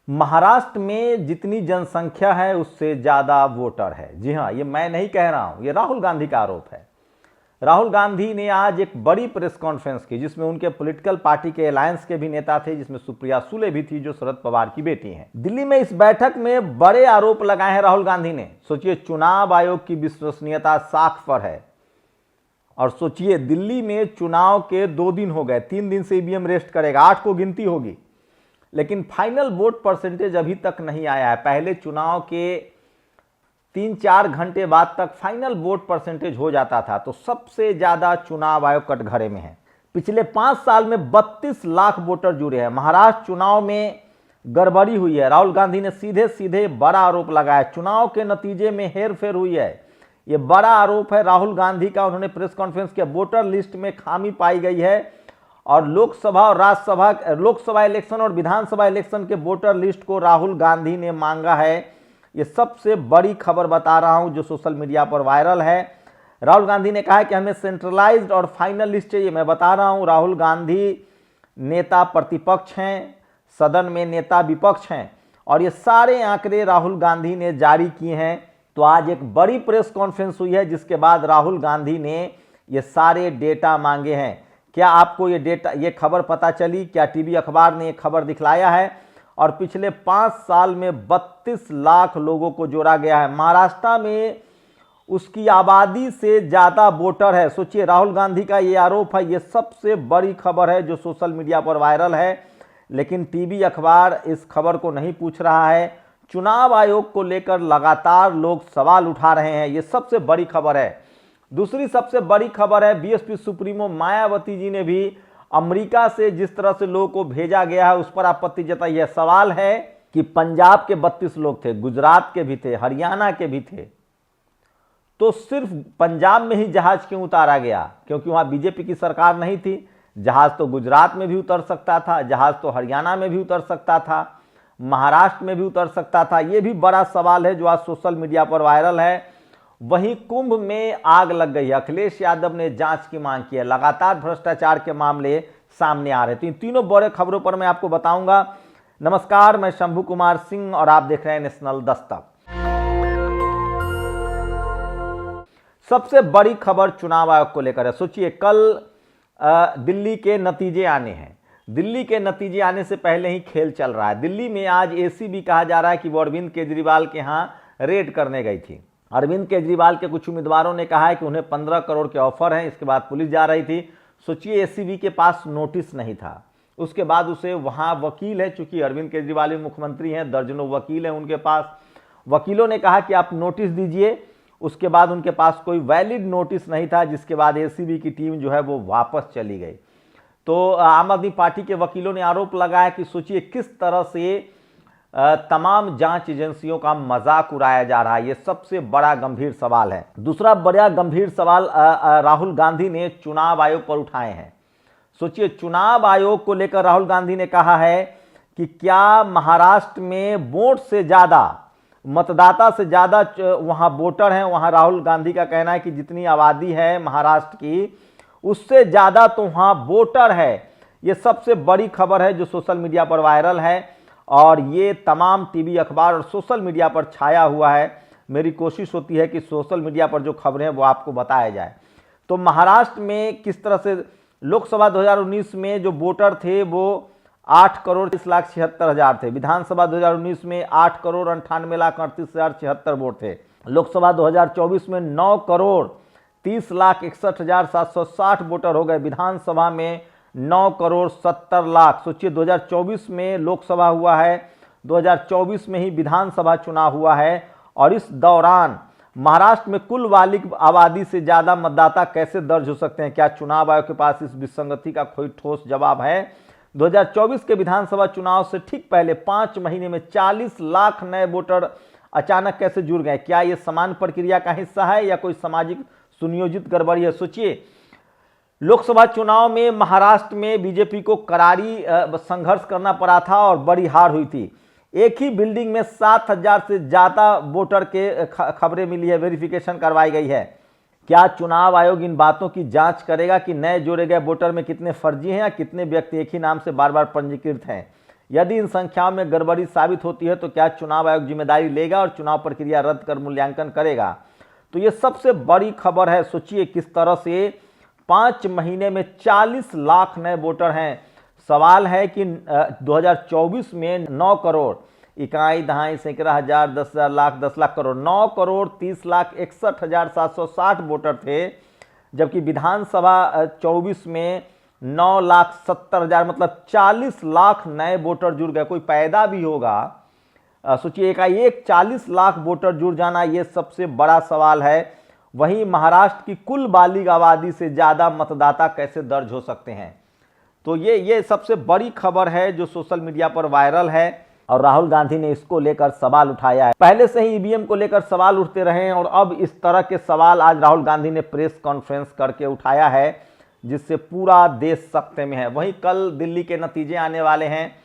महाराष्ट्र में जितनी जनसंख्या है उससे ज़्यादा वोटर है। जी हाँ, ये मैं नहीं कह रहा हूँ, ये राहुल गांधी का आरोप है। राहुल गांधी ने आज एक बड़ी प्रेस कॉन्फ्रेंस की जिसमें उनके पॉलिटिकल पार्टी के अलायंस के भी नेता थे, जिसमें सुप्रिया सुले भी थी जो शरद पवार की बेटी हैं। दिल्ली में इस बैठक में बड़े आरोप लगाए हैं राहुल गांधी ने। सोचिए, चुनाव आयोग की विश्वसनीयता साख पर है। और सोचिए, दिल्ली में चुनाव के 2 दिन हो गए, 3 दिन से ईवीएम रेस्ट करेगा, 8 को गिनती होगी, लेकिन फाइनल वोट परसेंटेज अभी तक नहीं आया है। पहले चुनाव के 3-4 घंटे बाद तक फाइनल वोट परसेंटेज हो जाता था। तो सबसे ज्यादा चुनाव आयोग कटघरे में है। पिछले 5 साल में 32 लाख वोटर जुड़े हैं। महाराष्ट्र चुनाव में गड़बड़ी हुई है। राहुल गांधी ने सीधे सीधे बड़ा आरोप लगाया, चुनाव के नतीजे में हेरफेर हुई है। यह बड़ा आरोप है राहुल गांधी का। उन्होंने प्रेस कॉन्फ्रेंस के वोटर लिस्ट में खामी पाई गई है और लोकसभा और लोकसभा इलेक्शन और विधानसभा इलेक्शन के वोटर लिस्ट को राहुल गांधी ने मांगा है। ये सबसे बड़ी खबर बता रहा हूं जो सोशल मीडिया पर वायरल है। राहुल गांधी ने कहा है कि हमें सेंट्रलाइज्ड और फाइनल लिस्ट चाहिए। मैं बता रहा हूं, राहुल गांधी नेता प्रतिपक्ष हैं, सदन में नेता विपक्ष हैं और ये सारे आंकड़े राहुल गांधी ने जारी किए हैं। तो आज एक बड़ी प्रेस कॉन्फ्रेंस हुई है जिसके बाद राहुल गांधी ने ये सारे डेटा मांगे हैं। क्या आपको ये खबर पता चली? क्या टीवी अखबार ने ये खबर दिखलाया है? और पिछले 5 साल में 32 लाख लोगों को जोड़ा गया है। महाराष्ट्र में उसकी आबादी से ज्यादा वोटर है। सोचिए, राहुल गांधी का ये आरोप है। ये सबसे बड़ी खबर है जो सोशल मीडिया पर वायरल है, लेकिन टीवी अखबार इस खबर को नहीं पूछ रहा है। चुनाव आयोग को लेकर लगातार लोग सवाल उठा रहे हैं। ये सबसे बड़ी खबर है। दूसरी सबसे बड़ी खबर है, बीएसपी सुप्रीमो मायावती जी ने भी अमेरिका से जिस तरह से लोगों को भेजा गया है उस पर आपत्ति जताई है। सवाल है कि पंजाब के 32 लोग थे, गुजरात के भी थे, हरियाणा के भी थे, तो सिर्फ पंजाब में ही जहाज क्यों उतारा गया? क्योंकि वहां बीजेपी की सरकार नहीं थी। जहाज तो गुजरात में भी उतर सकता था, जहाज तो हरियाणा में भी उतर सकता था, महाराष्ट्र में भी उतर सकता था। यह भी बड़ा सवाल है जो आज सोशल मीडिया पर वायरल है। वहीं कुंभ में आग लग गई है। अखिलेश यादव ने जांच की मांग की है। लगातार भ्रष्टाचार के मामले सामने आ रहे हैं। तो इन तीनों बड़े खबरों पर मैं आपको बताऊंगा। नमस्कार, मैं शंभू कुमार सिंह और आप देख रहे हैं नेशनल दस्तक। सबसे बड़ी खबर चुनाव आयोग को लेकर है। सोचिए, कल दिल्ली के नतीजे आने हैं। दिल्ली के नतीजे आने से पहले ही खेल चल रहा है। दिल्ली में आज एसीबी कहा जा रहा है कि वो अरविंद केजरीवाल के यहां रेड करने गई थी। अरविंद केजरीवाल के कुछ उम्मीदवारों ने कहा है कि उन्हें 15 करोड़ के ऑफर हैं। इसके बाद पुलिस जा रही थी। सोचिए, एसीबी के पास नोटिस नहीं था। उसके बाद उसे वहां वकील है, चूंकि अरविंद केजरीवाल भी मुख्यमंत्री हैं, दर्जनों वकील हैं उनके पास। वकीलों ने कहा कि आप नोटिस दीजिए। उसके बाद उनके पास कोई वैलिड नोटिस नहीं था, जिसके बाद एसीबी की टीम जो है वो वापस चली गई। तो आम आदमी पार्टी के वकीलों ने आरोप लगाया कि सोचिए किस तरह से तमाम जांच एजेंसियों का मजाक उड़ाया जा रहा है। यह सबसे बड़ा गंभीर सवाल है। दूसरा बड़ा गंभीर सवाल राहुल गांधी ने चुनाव आयोग पर उठाए हैं। सोचिए, चुनाव आयोग को लेकर राहुल गांधी ने कहा है कि क्या महाराष्ट्र में वोट से ज्यादा, मतदाता से ज्यादा वहां वोटर हैं। वहां राहुल गांधी का कहना है कि जितनी आबादी है महाराष्ट्र की उससे ज्यादा तो वहां वोटर है। यह सबसे बड़ी खबर है जो सोशल मीडिया पर वायरल है और ये तमाम टीवी अखबार और सोशल मीडिया पर छाया हुआ है। मेरी कोशिश होती है कि सोशल मीडिया पर जो खबरें हैं वो आपको बताया जाए। तो महाराष्ट्र में किस तरह से लोकसभा 2019 में जो वोटर थे वो 8,30,76,000 थे। विधानसभा 2019 में 8,98,38,076 वोट थे। लोकसभा 2024 में 9,30,61,760 वोटर हो गए। विधानसभा में 9,70,00,000। सोचिए, 2024 में लोकसभा हुआ है, 2024 में ही विधानसभा चुनाव हुआ है और इस दौरान महाराष्ट्र में कुल वार्षिक आबादी से ज्यादा मतदाता कैसे दर्ज हो सकते हैं? क्या चुनाव आयोग के पास इस विसंगति का कोई ठोस जवाब है? 2024 के विधानसभा चुनाव से ठीक पहले 5 महीने में 40 लाख नए वोटर अचानक कैसे जुड़ गए? क्या यह समान प्रक्रिया का हिस्सा है या कोई सामाजिक सुनियोजित गड़बड़ी है? सोचिए, लोकसभा चुनाव में महाराष्ट्र में बीजेपी को करारी संघर्ष करना पड़ा था और बड़ी हार हुई थी। एक ही बिल्डिंग में 7,000 से ज्यादा वोटर के खबरें मिली है, वेरिफिकेशन करवाई गई है। क्या चुनाव आयोग इन बातों की जांच करेगा कि नए जोड़े गए वोटर में कितने फर्जी हैं या कितने व्यक्ति एक ही नाम से बार बार पंजीकृत हैं? यदि इन संख्याओं में गड़बड़ी साबित होती है तो क्या चुनाव आयोग जिम्मेदारी लेगा और चुनाव प्रक्रिया रद्द कर मूल्यांकन करेगा? तो ये सबसे बड़ी खबर है। सोचिए किस तरह से 5 महीने में 40 लाख नए वोटर हैं। सवाल है कि 2024 में 9 करोड़ इकाई दहाई सैकड़ा हजार 10,000 लाख 10 लाख करोड़ 9 करोड़ 30 लाख 61,760 वोटर थे, जबकि विधानसभा 24 में 9,70,000 मतलब 40 लाख नए वोटर जुड़ गए। कोई पैदा भी होगा, सोचिए एकाएक 40 लाख वोटर जुड़ जाना, ये सबसे बड़ा सवाल है। वहीं महाराष्ट्र की कुल बालिग आबादी से ज्यादा मतदाता कैसे दर्ज हो सकते हैं? तो ये सबसे बड़ी खबर है जो सोशल मीडिया पर वायरल है और राहुल गांधी ने इसको लेकर सवाल उठाया है। पहले से ही ईवीएम को लेकर सवाल उठते रहे हैं और अब इस तरह के सवाल आज राहुल गांधी ने प्रेस कॉन्फ्रेंस करके उठाया है, जिससे पूरा देश सकते में है। वहीं कल दिल्ली के नतीजे आने वाले हैं।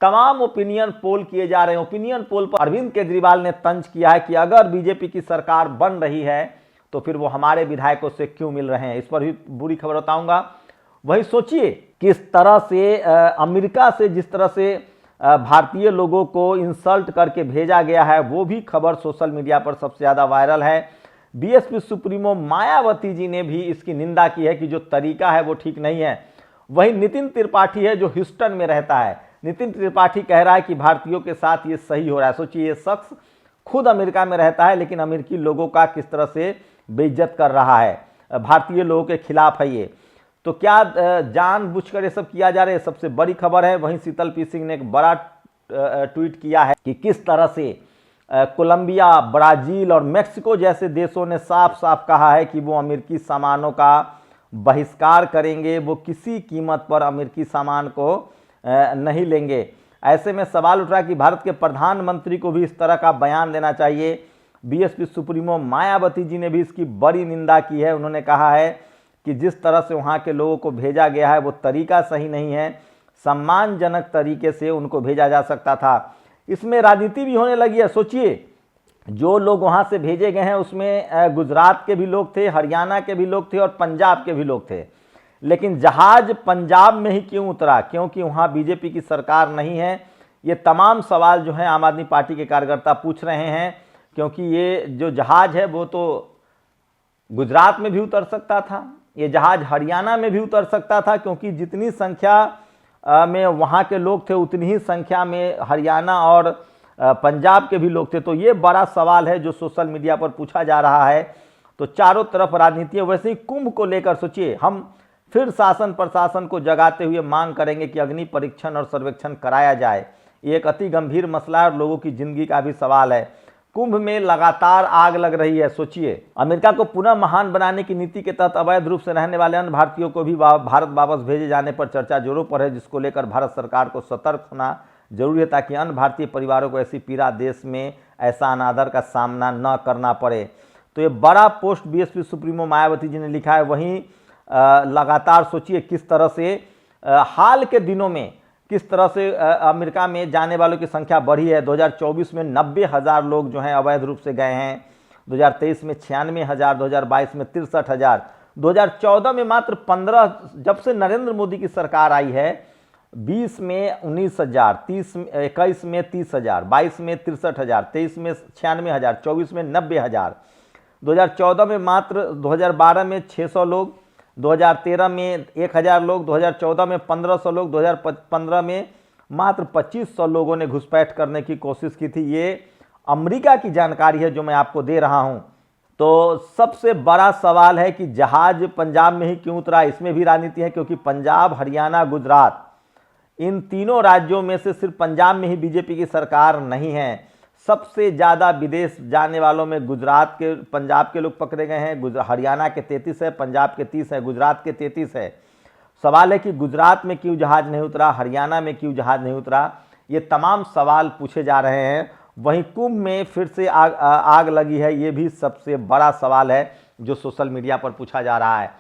तमाम ओपिनियन पोल किए जा रहे हैं। ओपिनियन पोल पर अरविंद केजरीवाल ने तंज किया है कि अगर बीजेपी की सरकार बन रही है तो फिर वो हमारे विधायकों से क्यों मिल रहे हैं। इस पर भी बुरी खबर बताऊंगा। वही सोचिए किस तरह से अमेरिका से जिस तरह से भारतीय लोगों को इंसल्ट करके भेजा गया है, वो भी खबर सोशल मीडिया पर सबसे ज्यादा वायरल है। बीएसपी सुप्रीमो मायावती जी ने भी इसकी निंदा की है कि जो तरीका है वो ठीक नहीं है। वही नितिन त्रिपाठी है जो ह्यूस्टन में रहता है। नितिन त्रिपाठी कह रहा है कि भारतीयों के साथ ये सही हो रहा है। सोचिए ये शख्स खुद अमेरिका में रहता है लेकिन अमेरिकी लोगों का किस तरह से बेइज्जत कर रहा है, भारतीय लोगों के खिलाफ है ये। तो क्या जानबूझकर ये सब किया जा रहा है? सबसे बड़ी खबर है। वहीं शीतल पी सिंह ने एक बड़ा ट्वीट किया है कि किस तरह से कोलंबिया, ब्राजील और मेक्सिको जैसे देशों ने साफ साफ कहा है कि वो अमेरिकी सामानों का बहिष्कार करेंगे, वो किसी कीमत पर अमेरिकी सामान को नहीं लेंगे। ऐसे में सवाल उठ रहा है कि भारत के प्रधानमंत्री को भी इस तरह का बयान देना चाहिए। बीएसपी सुप्रीमो मायावती जी ने भी इसकी बड़ी निंदा की है। उन्होंने कहा है कि जिस तरह से वहाँ के लोगों को भेजा गया है वो तरीका सही नहीं है, सम्मानजनक तरीके से उनको भेजा जा सकता था। इसमें राजनीति भी होने लगी है। सोचिए जो लोग वहाँ से भेजे गए हैं उसमें गुजरात के भी लोग थे, हरियाणा के भी लोग थे और पंजाब के भी लोग थे, लेकिन जहाज पंजाब में ही क्यों उतरा? क्योंकि वहाँ बीजेपी की सरकार नहीं है। ये तमाम सवाल जो है आम आदमी पार्टी के कार्यकर्ता पूछ रहे हैं, क्योंकि ये जो जहाज है वो तो गुजरात में भी उतर सकता था, ये जहाज हरियाणा में भी उतर सकता था, क्योंकि जितनी संख्या में वहाँ के लोग थे उतनी ही संख्या में हरियाणा और पंजाब के भी लोग थे। तो ये बड़ा सवाल है जो सोशल मीडिया पर पूछा जा रहा है। तो चारों तरफ राजनीति है। वैसे ही कुंभ को लेकर सोचिए, हम फिर शासन प्रशासन को जगाते हुए मांग करेंगे कि अग्नि परीक्षण और सर्वेक्षण कराया जाए। ये एक अति गंभीर मसला है और लोगों की जिंदगी का भी सवाल है। कुंभ में लगातार आग लग रही है। सोचिए अमेरिका को पुनः महान बनाने की नीति के तहत अवैध रूप से रहने वाले अन्य भारतीयों को भी भारत वापस भेजे जाने पर चर्चा जोरों पर है, जिसको लेकर भारत सरकार को सतर्क होना जरूरी है ताकि अन्य भारतीय परिवारों को ऐसी पीड़ा, देश में ऐसा अनादर का सामना न करना पड़े। तो ये बड़ा post BSP supremo Mayawati ji ने लिखा है। वहीं लगातार सोचिए किस तरह से हाल के दिनों में किस तरह से अमेरिका में जाने वालों की संख्या बढ़ी है। 2024 में 90,000 लोग जो हैं अवैध रूप से गए हैं, 2023 में 96,000, 2022 में 63,000, 2014 में मात्र 15, जब से नरेंद्र मोदी की सरकार आई है 20 में 19,000, 21 में 30,000, 22 में 63,000, 23 में 96,000, 24 में 90,000, 2014 में मात्र 2012 में 600 लोग, 2013 में 1,000 लोग, 2014 में 1,500 लोग, 2015 में मात्र 2,500 लोगों ने घुसपैठ करने की कोशिश की थी। ये अमेरिका की जानकारी है जो मैं आपको दे रहा हूं। तो सबसे बड़ा सवाल है कि जहाज पंजाब में ही क्यों उतरा। इसमें भी राजनीति है, क्योंकि पंजाब, हरियाणा, गुजरात, इन तीनों राज्यों में से सिर्फ पंजाब में ही बीजेपी की सरकार नहीं है। सबसे ज़्यादा विदेश जाने वालों में गुजरात के, पंजाब के लोग पकड़े गए हैं। हरियाणा के 33 है, पंजाब के 30 है, गुजरात के 33 है। सवाल है कि गुजरात में क्यों जहाज नहीं उतरा, हरियाणा में क्यों जहाज नहीं उतरा, ये तमाम सवाल पूछे जा रहे हैं। वहीं कुंभ में फिर से आग लगी है, ये भी सबसे बड़ा सवाल है जो सोशल मीडिया पर पूछा जा रहा है।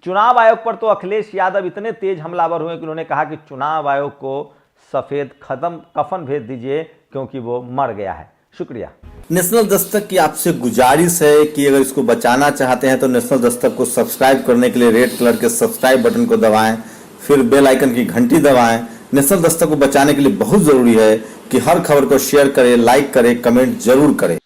चुनाव आयोग पर तो अखिलेश यादव इतने तेज हमलावर हुए कि उन्होंने कहा कि चुनाव आयोग को सफेद कफन भेज दीजिए क्योंकि वो मर गया है। शुक्रिया। नेशनल दस्तक की आपसे गुजारिश है कि अगर इसको बचाना चाहते हैं तो नेशनल दस्तक को सब्सक्राइब करने के लिए रेड कलर के सब्सक्राइब बटन को दबाएं, फिर बेल आइकन की घंटी दबाएं, नेशनल दस्तक को बचाने के लिए बहुत जरूरी है कि हर खबर को शेयर करें, लाइक करें, कमेंट जरूर करें।